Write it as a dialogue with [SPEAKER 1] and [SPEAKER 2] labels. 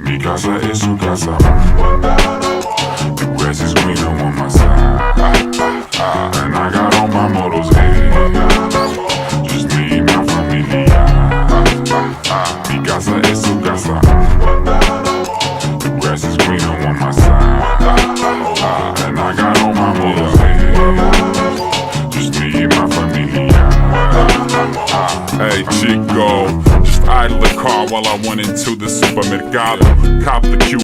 [SPEAKER 1] Mi casa es su casa. The grass is greener on my side. And I got all my models, hey. Just me y mi familia. Mi casa es su casa. The grass is greener on my side. And I got all my models, hey. Just me y mi familia. Hey, Chico, just idle the car while I went into the supermercado. Cop the Q